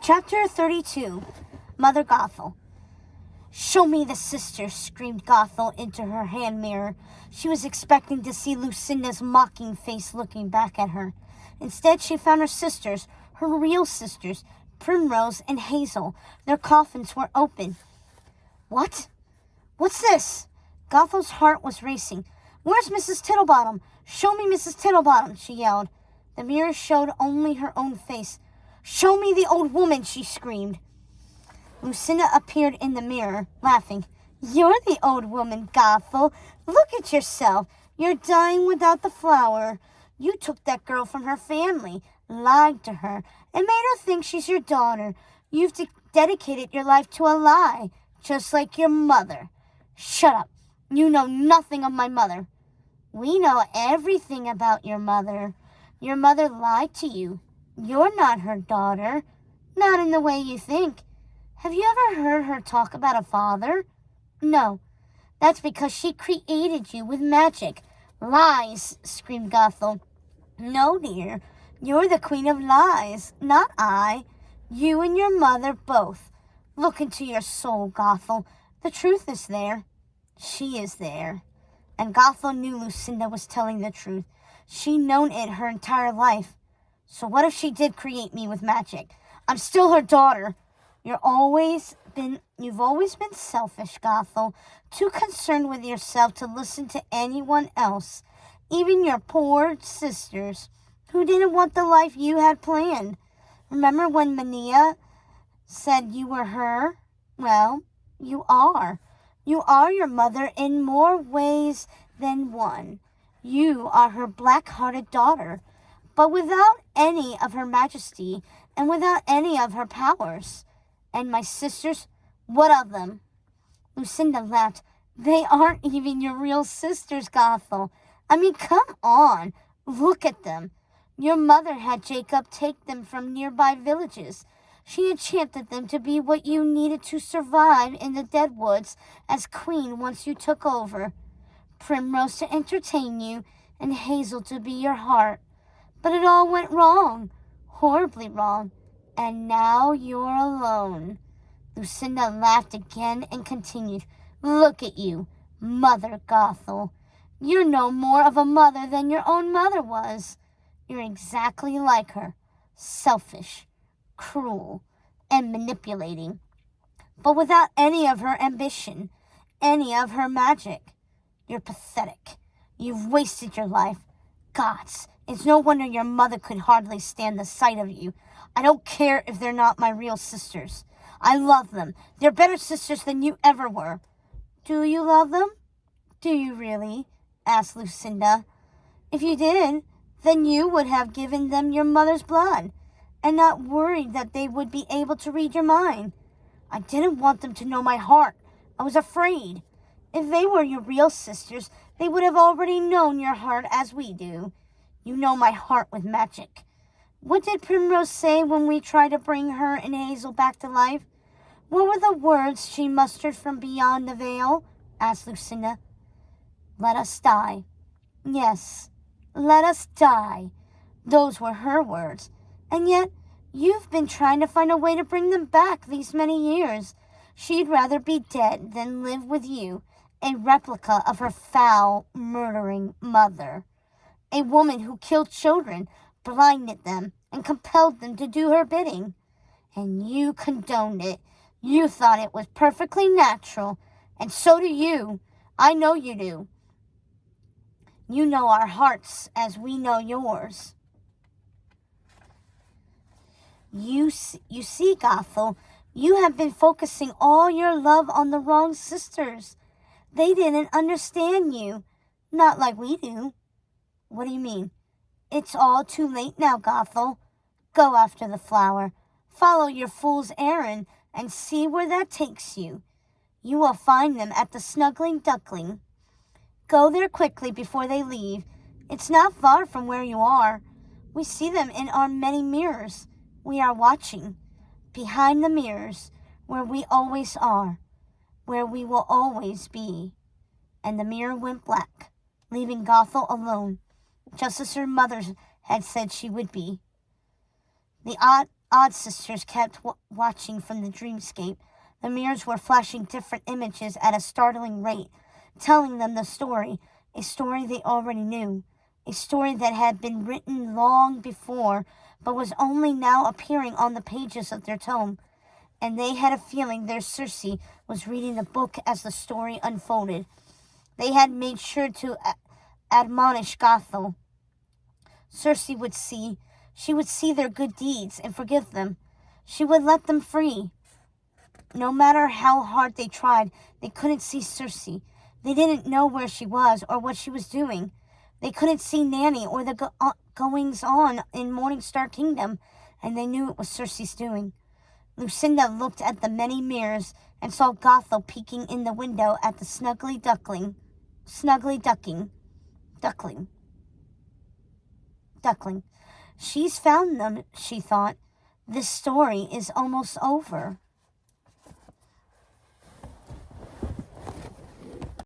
Chapter 32. Mother Gothel. "Show me the sisters," screamed Gothel into her hand mirror. She was expecting to see Lucinda's mocking face looking back at her. Instead, she found her sisters, her real sisters, Primrose and Hazel. Their coffins were open. "What? What's this?" Gothel's heart was racing. "Where's Mrs. Tittlebottom? Show me Mrs. Tittlebottom," she yelled. The mirror showed only her own face. "Show me the old woman," she screamed. Lucinda appeared in the mirror, laughing. "You're the old woman, Gothel. Look at yourself. You're dying without the flower. You took that girl from her family, lied to her, and made her think she's your daughter. You've dedicated your life to a lie, just like your mother." "Shut up. You know nothing of my mother." "We know everything about your mother. Your mother lied to you. You're not her daughter. Not in the way you think. Have you ever heard her talk about a father?" "No. That's because she created you with magic." "Lies!" screamed Gothel. "No, dear. You're the queen of lies, not I. You and your mother both. Look into your soul, Gothel. The truth is there." "She is there." And Gothel knew Lucinda was telling the truth. She'd known it her entire life. "So what if she did create me with magic? I'm still her daughter." You've always been selfish, Gothel. Too concerned with yourself to listen to anyone else. Even your poor sisters, who didn't want the life you had planned. Remember when Mania said you were her? Well, you are. You are your mother in more ways than one. You are her black-hearted daughter, but without any of her majesty and without any of her powers. And my sisters, what of them?" Lucinda laughed. "They aren't even your real sisters, Gothel. I mean, come on, look at them. Your mother had Jacob take them from nearby villages. She enchanted them to be what you needed to survive in the dead woods as queen once you took over. Primrose to entertain you, and Hazel to be your heart. But it all went wrong, horribly wrong, and now you're alone." Lucinda laughed again and continued, "Look at you, Mother Gothel. You're no more of a mother than your own mother was. You're exactly like her, selfish, cruel, and manipulating, but without any of her ambition, any of her magic. You're pathetic. You've wasted your life. Gods, it's no wonder your mother could hardly stand the sight of you. I don't care if they're not my real sisters. I love them. They're better sisters than you ever were." "Do you love them? Do you really?" asked Lucinda. "If you did, then you would have given them your mother's blood, and not worried that they would be able to read your mind." "I didn't want them to know my heart. I was afraid. If they were your real sisters, they would have already known your heart as we do. You know my heart with magic. What did Primrose say when we tried to bring her and Hazel back to life? What were the words she mustered from beyond the veil?" asked Lucinda. "Let us die." "Yes, let us die." Those were her words. And yet, you've been trying to find a way to bring them back these many years. She'd rather be dead than live with you, a replica of her foul, murdering mother. A woman who killed children, blinded them, and compelled them to do her bidding. And you condoned it. You thought it was perfectly natural, and so do you. I know you do. You know our hearts as we know yours. You see, Gothel, you have been focusing all your love on the wrong sisters. They didn't understand you, not like we do." "What do you mean?" "It's all too late now, Gothel. Go after the flower. Follow your fool's errand and see where that takes you. You will find them at the Snuggling Duckling. Go there quickly before they leave. It's not far from where you are. We see them in our many mirrors. We are watching, behind the mirrors, where we always are, where we will always be." And the mirror went black, leaving Gothel alone, just as her mother had said she would be. The odd sisters kept watching from the dreamscape. The mirrors were flashing different images at a startling rate, telling them the story, a story they already knew, a story that had been written long before, but was only now appearing on the pages of their tome. And they had a feeling their Circe was reading the book as the story unfolded. They had made sure to admonish Gothel. Circe would see. She would see their good deeds and forgive them. She would let them free. No matter how hard they tried, they couldn't see Circe. They didn't know where she was or what she was doing. They couldn't see Nanny or the goings-on in Morningstar Kingdom, and they knew it was Circe's doing. Lucinda looked at the many mirrors and saw Gothel peeking in the window at the duckling. She's found them, she thought. This story is almost over.